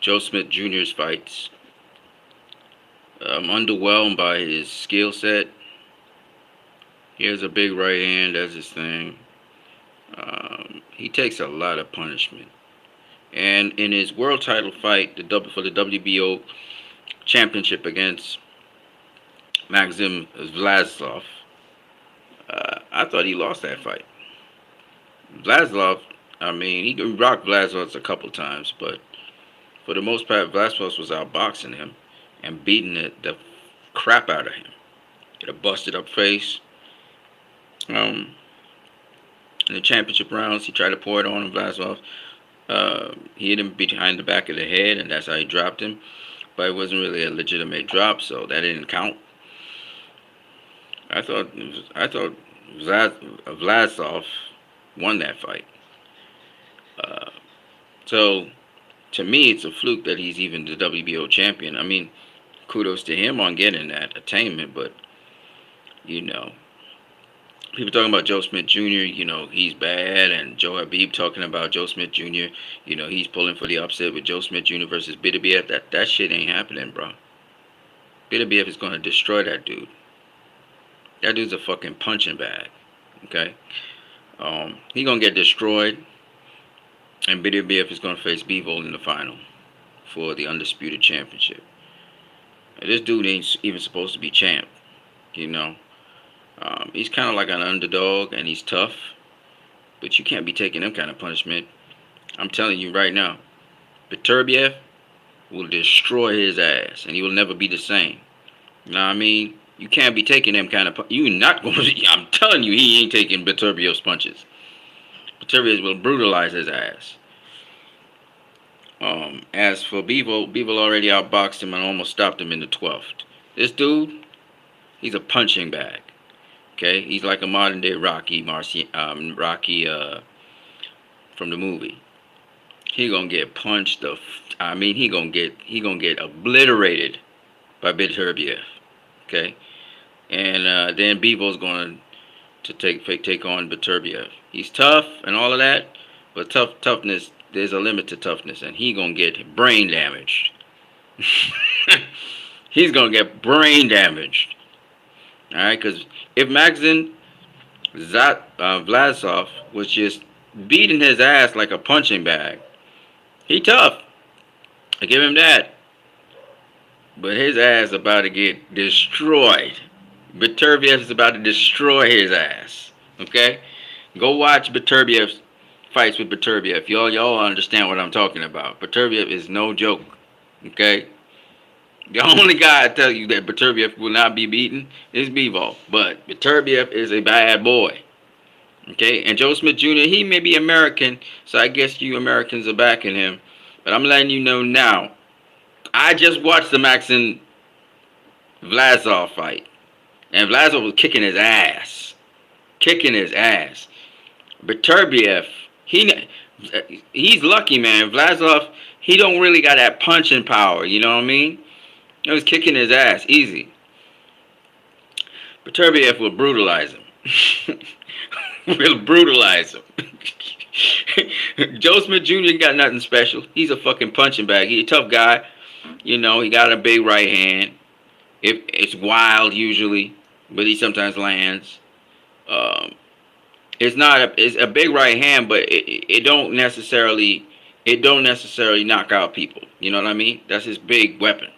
Joe Smith Jr.'s fights. I'm underwhelmed by his skill set. He has a big right hand. That's his thing. He takes a lot of punishment. And in his world title fight, for the WBO championship against Maxim Vlasov, I thought he lost that fight. Vlasov, I mean, he rocked Vlasov a couple times, but for the most part, Vlasov was outboxing him and beating the crap out of him. Get a busted up face. In the championship rounds, he tried to pour it on Vlasov. He hit him behind the back of the head, and that's how he dropped him. But it wasn't really a legitimate drop, so that didn't count. I thought Vlasov won that fight. So to me, it's a fluke that he's even the WBO champion. I mean, kudos to him on getting that attainment, but you know, people talking about Joe Smith Jr., he's bad, and Joe Habib talking about Joe Smith Jr., he's pulling for the upset with Joe Smith Jr. versus Bitabiev. That shit ain't happening, bro. Bitabiev is going to destroy that dude. That dude's a fucking punching bag, okay? He going to get destroyed, and Bitabiev is going to face Bivol in the final for the Undisputed Championship. And this dude ain't even supposed to be champ, He's kind of like an underdog, and he's tough, but you can't be taking them kind of punishment. I'm telling you right now, Beterbiev will destroy his ass, and he will never be the same. You know what I mean? You can't be taking them kind of you're not going to. I'm telling you, he ain't taking Beterbiev's punches. Beterbiev will brutalize his ass. As for Bivol already outboxed him and almost stopped him in the 12th. This dude, he's a punching bag. Okay, he's like a modern day Rocky from the movie. He gonna get punched he gonna get obliterated by Beterbiev. Okay, and then Bivol's going to take on Beterbiev. He's tough and all of that, but toughness. There's a limit to toughness, and he gonna get brain damaged. He's gonna get brain damaged. All right, because if Maxim Vlasov was just beating his ass like a punching bag, he tough. I give him that. But his ass about to get destroyed. Beterbiev is about to destroy his ass. Okay? Go watch Beterbiev's fights with Beterbiev. Y'all understand what I'm talking about. Beterbiev is no joke. Okay? The only guy I tell you that Beterbiev will not be beaten is Bivol. But Beterbiev is a bad boy. Okay? And Joe Smith Jr., he may be American, so I guess you Americans are backing him. But I'm letting you know now. I just watched the Maxim Vlasov fight. And Vlasov was kicking his ass. Kicking his ass. Beterbiev, he's lucky, man. Vlasov, he don't really got that punching power, you know what I mean? He was kicking his ass, easy. Beterbiev will brutalize him. Will brutalize him. Joe Smith Jr. got nothing special. He's a fucking punching bag. He's a tough guy. He got a big right hand. It's wild usually, but he sometimes lands. It's a big right hand, but it don't necessarily knock out people. You know what I mean? That's his big weapon.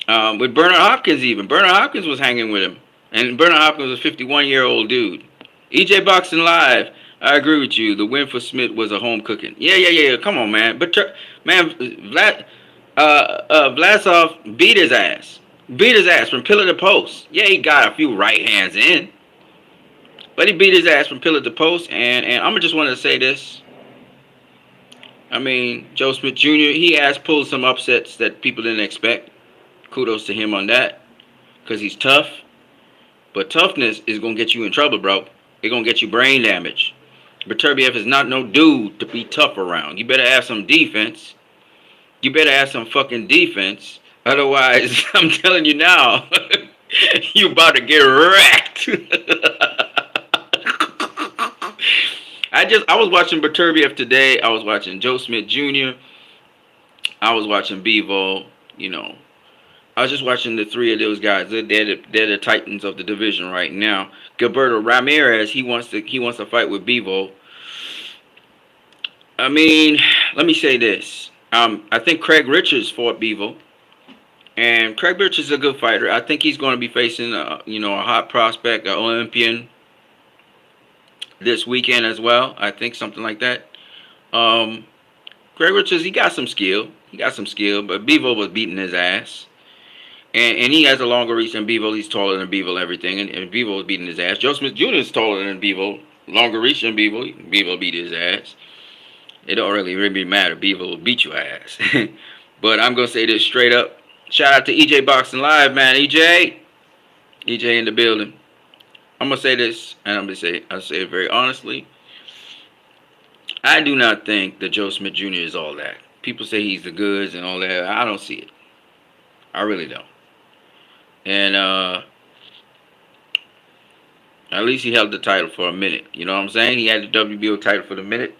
With Bernard Hopkins even. Bernard Hopkins was hanging with him. And Bernard Hopkins was a 51-year-old dude. EJ Boxing Live. I agree with you. The win for Smith was a home cooking. Yeah. Come on, man. But Vlasov beat his ass. Beat his ass from pillar to post. Yeah, he got a few right hands in. But he beat his ass from pillar to post. And I'm just want to say this. I mean, Joe Smith Jr., he has pulled some upsets that people didn't expect. Kudos to him on that. Because he's tough. But toughness is going to get you in trouble, bro. It's going to get you brain damage. Beterbiev is not no dude to be tough around. You better have some defense. You better have some fucking defense. Otherwise, I'm telling you now, you about to get wrecked. I was watching Beterbiev today. I was watching Joe Smith Jr. I was watching Bevo. You know, I was just watching the three of those guys. They're the titans of the division right now. Gilberto Ramirez, he wants to fight with Bevo. I mean, let me say this. I think Craig Richards fought Bevo, and Craig Richards is a good fighter. I think he's going to be facing a hot prospect, an Olympian this weekend as well. I think something like that. Um, Craig Richards, he got some skill. He got some skill, but Bevo was beating his ass. And he has a longer reach than Bevo. He's taller than Bevo and everything. And Bevo was beating his ass. Joe Smith Jr. is taller than Bevo. Longer reach than Bevo. Bevo beat his ass. It don't really matter. Bevo will beat your ass. But I'm going to say this straight up. Shout out to EJ Boxing Live, man. EJ. EJ in the building. I'm going to say this, and I'll say it very honestly. I do not think that Joe Smith Jr. is all that. People say he's the goods and all that. I don't see it. I really don't. And at least he held the title for a minute. You know what I'm saying? He had the WBO title for the minute.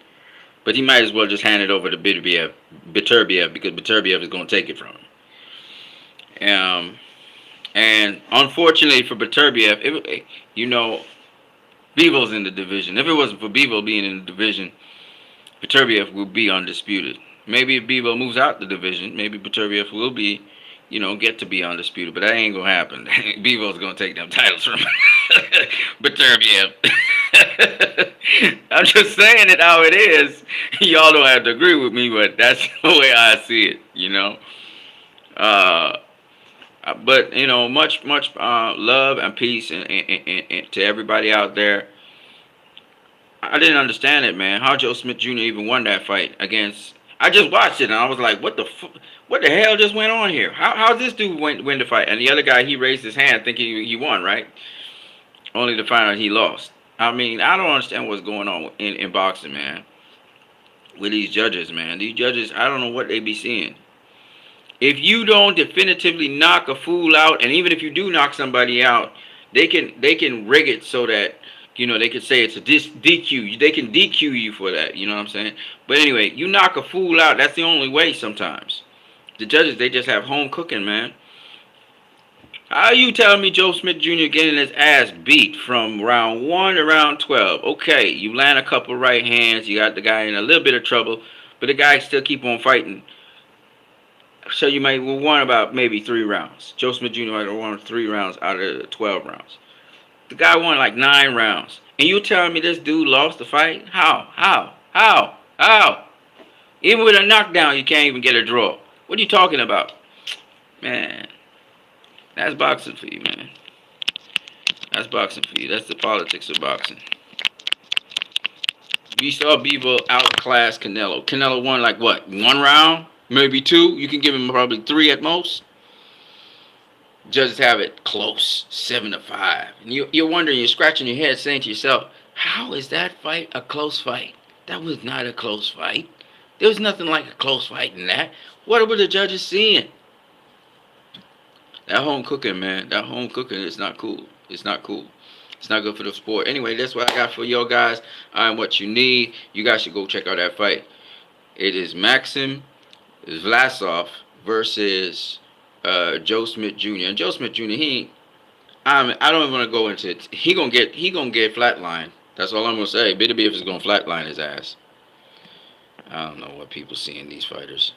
But he might as well just hand it over to Beterbiev because Beterbiev is going to take it from him. And unfortunately for Beterbiev, Bevo's in the division. If it wasn't for Bevo being in the division, Beterbiev would be undisputed. Maybe if Bevo moves out the division, maybe Beterbiev will be, get to be undisputed. But that ain't going to happen. Bevo's going to take them titles from Beterbiev. I'm just saying it how it is. Y'all don't have to agree with me, but that's the way I see it, But, much love and peace and to everybody out there. I didn't understand it, man. How Joe Smith Jr. even won that fight against... I just watched it, and I was like, what the hell just went on here? How this dude win the fight? And the other guy, he raised his hand thinking he won, right? Only to find out he lost. I mean, I don't understand what's going on in boxing, man. With these judges, man. These judges, I don't know what they be seeing. If you don't definitively knock a fool out, and even if you do knock somebody out, they can rig it so that, they can say it's a DQ. They can DQ you for that, you know what I'm saying? But anyway, you knock a fool out, that's the only way sometimes. The judges, they just have home cooking, man. How are you telling me Joe Smith Jr. getting his ass beat from round 1 to round 12? Okay, you land a couple right hands, you got the guy in a little bit of trouble, but the guy still keep on fighting. So you might have won about maybe 3 rounds. Joe Smith Jr. might have won 3 rounds out of the 12 rounds. The guy won like 9 rounds. And you telling me this dude lost the fight? How? Even with a knockdown, you can't even get a draw. What are you talking about? Man, that's boxing for you, man. That's boxing for you. That's the politics of boxing. We saw Bevo outclass Canelo. Canelo won like what? 1 round? Maybe 2. You can give him probably 3 at most. Judges have it close, 7-5. And you're wondering, you're scratching your head saying to yourself, how is that fight a close fight? That was not a close fight. There was nothing like a close fight in that. What were the judges seeing? That home cooking, man. That home cooking is not cool. It's not cool. It's not good for the sport. Anyway, that's what I got for y'all guys. I'm what you need. You guys should go check out that fight. It is Maxim Vlasov versus Joe Smith Jr. And Joe Smith Jr. I don't even want to go into it. He gonna get flatlined. That's all I'm gonna say. Beterbiev is gonna flatline his ass. I don't know what people see in these fighters.